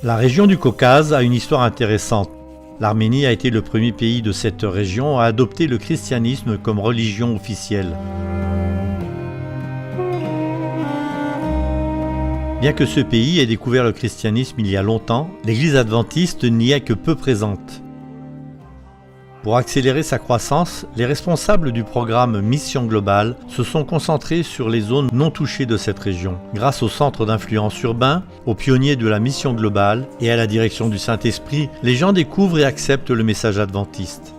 La région du Caucase a une histoire intéressante. L'Arménie a été le premier pays de cette région à adopter le christianisme comme religion officielle. Bien que ce pays ait découvert le christianisme il y a longtemps, l'Église adventiste n'y est que peu présente. Pour accélérer sa croissance, les responsables du programme Mission Globale se sont concentrés sur les zones non touchées de cette région. Grâce au centre d'influence urbain, aux pionniers de la Mission Globale et à la direction du Saint-Esprit, les gens découvrent et acceptent le message adventiste.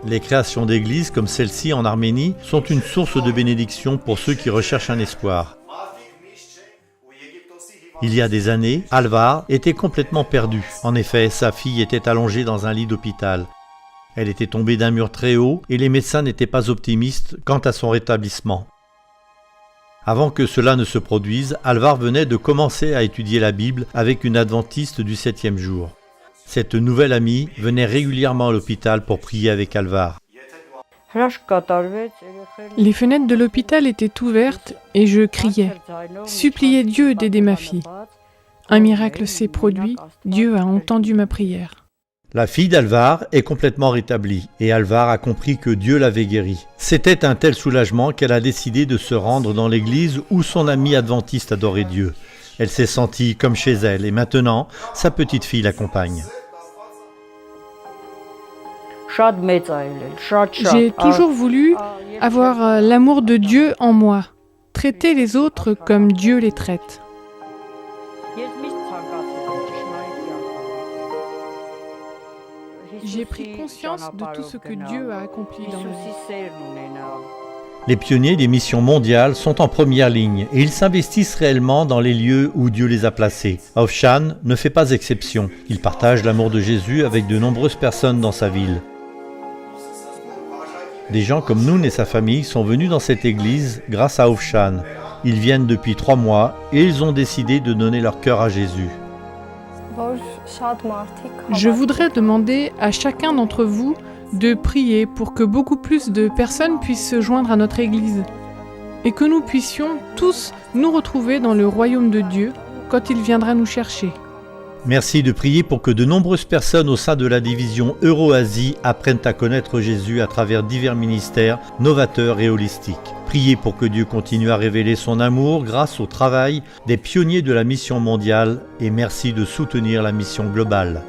Les créations d'églises comme celle-ci en Arménie sont une source de bénédiction pour ceux qui recherchent un espoir. Il y a des années, Alvar était complètement perdu. En effet, sa fille était allongée dans un lit d'hôpital. Elle était tombée d'un mur très haut et les médecins n'étaient pas optimistes quant à son rétablissement. Avant que cela ne se produise, Alvar venait de commencer à étudier la Bible avec une adventiste du 7e jour. Cette nouvelle amie venait régulièrement à l'hôpital pour prier avec Alvar. Les fenêtres de l'hôpital étaient ouvertes et je criais, suppliais Dieu d'aider ma fille. Un miracle s'est produit, Dieu a entendu ma prière. La fille d'Alvar est complètement rétablie et Alvar a compris que Dieu l'avait guérie. C'était un tel soulagement qu'elle a décidé de se rendre dans l'église où son amie adventiste adorait Dieu. Elle s'est sentie comme chez elle et maintenant, sa petite fille l'accompagne. J'ai toujours voulu avoir l'amour de Dieu en moi, traiter les autres comme Dieu les traite. J'ai pris conscience de tout ce que Dieu a accompli dans ma vie. Les pionniers des missions mondiales sont en première ligne et ils s'investissent réellement dans les lieux où Dieu les a placés. Aufshan ne fait pas exception. Il partage l'amour de Jésus avec de nombreuses personnes dans sa ville. Des gens comme Noun et sa famille sont venus dans cette église grâce à Aufshan. Ils viennent depuis 3 mois et ils ont décidé de donner leur cœur à Jésus. Je voudrais demander à chacun d'entre vous de prier pour que beaucoup plus de personnes puissent se joindre à notre Église et que nous puissions tous nous retrouver dans le royaume de Dieu quand il viendra nous chercher. Merci de prier pour que de nombreuses personnes au sein de la division Euro-Asie apprennent à connaître Jésus à travers divers ministères novateurs et holistiques. Priez pour que Dieu continue à révéler son amour grâce au travail des pionniers de la mission mondiale et merci de soutenir la mission globale.